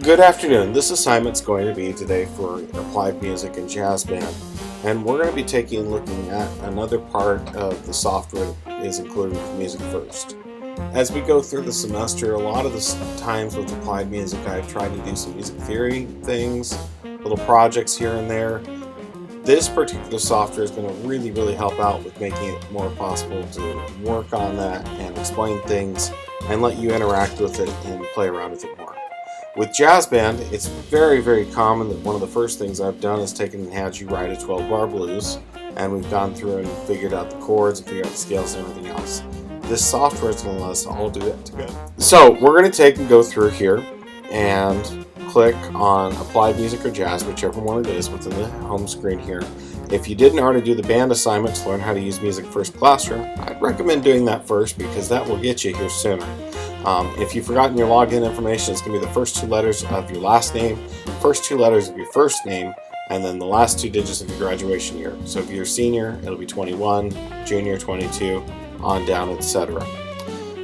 Good afternoon. This assignment's going to be today for applied music and jazz band, and we're going to be looking at another part of the software that is included with MusicFirst. As we go through the semester, a lot of the times with applied music, I try to do some music theory things, little projects here and there. This particular software is going to really help out with making it more possible to work on that and explain things and let you interact with it and play around with it more. With jazz band, it's very common that one of the first things I've done is taken and had you write a 12-bar blues, and we've gone through and figured out the chords and figured out the scales and everything else. This software is going to let us all do that together. So we're going to take and go through here and click on Applied Music or Jazz, whichever one it is, within the home screen here. If you didn't already do the band assignment to learn how to use MusicFirst Classroom, I'd recommend doing that first because that will get you here sooner. If you've forgotten your login information, it's going to be the first two letters of your last name, first two letters of your first name, and then the last two digits of your graduation year. So if you're a senior, it'll be 21, junior 22, on down, etc.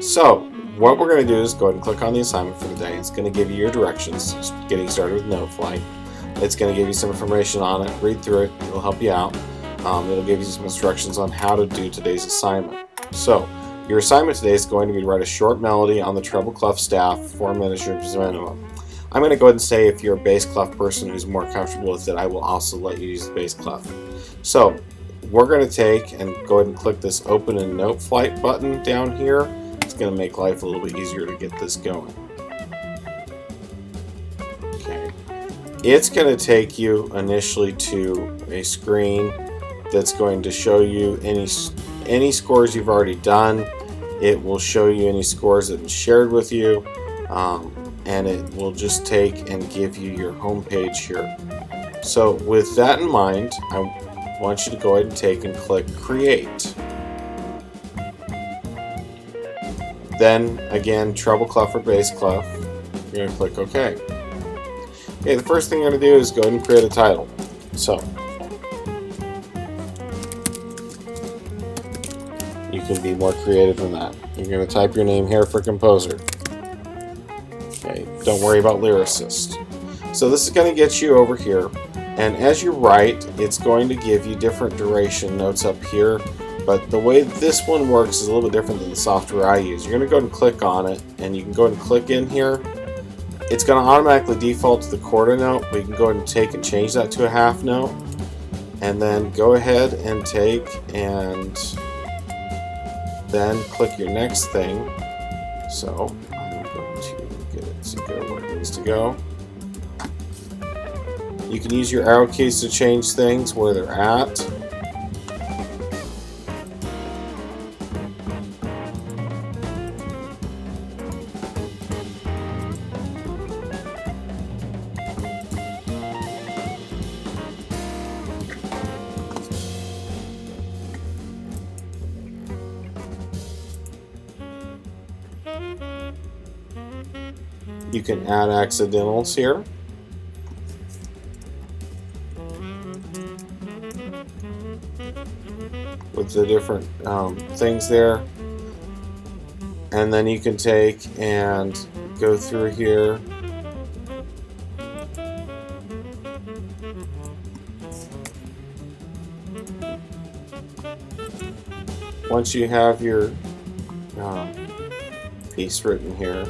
So what we're going to do is go ahead and click on the assignment for today. It's going to give you your directions, getting started with NoteFlight. It's going to give you some information on it. Read through it. It'll help you out. It'll give you some instructions on how to do today's assignment. So your assignment today is going to be to write a short melody on the treble clef staff, 4 minutes minimum. I'm going to go ahead and say if you're a bass clef person who's more comfortable with it, I will also let you use the bass clef. So we're going to take and go ahead and click this Open in NoteFlight button down here. It's going to make life a little bit easier to get this going. Okay. It's going to take you initially to a screen that's going to show you any scores you've already done. It will show you any scores that have been shared with you, and it will just take and give you your home page here. So with that in mind, I want you to go ahead and take and click Create. Then again, treble clef or bass clef, you're going to click OK. Okay, the first thing you're going to do is go ahead and create a title. So you can be more creative than that. You're going to type your name here for composer. Okay, don't worry about lyricist. So this is going to get you over here, and as you write, it's going to give you different duration notes up here, but the way this one works is a little bit different than the software I use. You're going to go and click on it, and you can go and click in here. It's going to automatically default to the quarter note, but you can go ahead and take and change that to a half note, and then go ahead and take and then click your next thing. So I'm going to get it to go where it needs to go. You can use your arrow keys to change things where they're at. You can add accidentals here. With the different things there. And then you can take and go through here. Once you have your piece written here,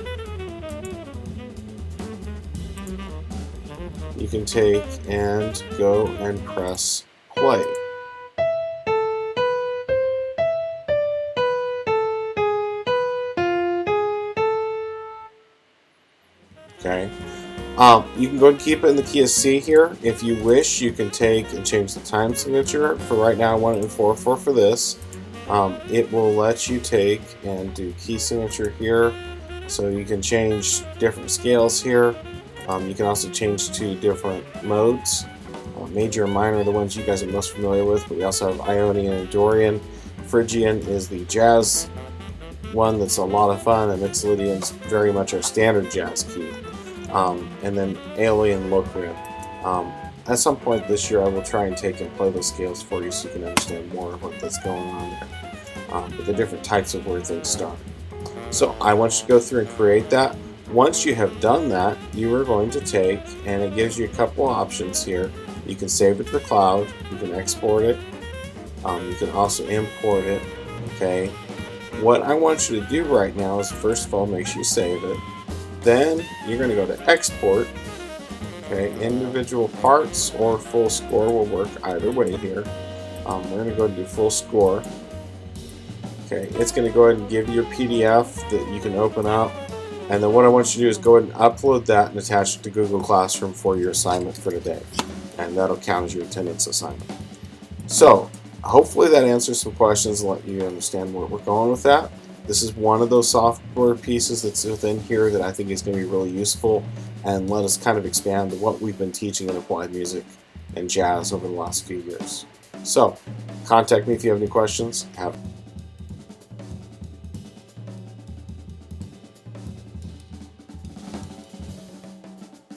you can take and go and press play. Okay. You can go and keep it in the key of C here. If you wish, you can take and change the time signature. For right now, I want it in 4/4 for this. It will let you take and do key signature here, so you can change different scales here. You can also change to different modes. Major and minor are the ones you guys are most familiar with, but we also have Ionian and Dorian. Phrygian is the jazz one that's a lot of fun, and Mixolydian's very much our standard jazz key. And then Aeolian Locrian. At some point this year I will try and take and play those scales for you so you can understand more of what's going on there. But the different types of where things start. So I want you to go through and create that. Once you have done that, you are going to take, and it gives you a couple options here. You can save it to the cloud, you can export it, you can also import it. Okay, what I want you to do right now is, first of all, make sure you save it. Then you're going to go to export. Okay, individual parts or full score will work either way here. We're going to go and do full score. Okay, it's going to go ahead and give you a PDF that you can open up. And then what I want you to do is go ahead and upload that and attach it to Google Classroom for your assignment for today. And that'll count as your attendance assignment. So, hopefully that answers some questions and let you understand where we're going with that. This is one of those software pieces that's within here that I think is going to be really useful and let us kind of expand what we've been teaching in applied music and jazz over the last few years. So, contact me if you have any questions.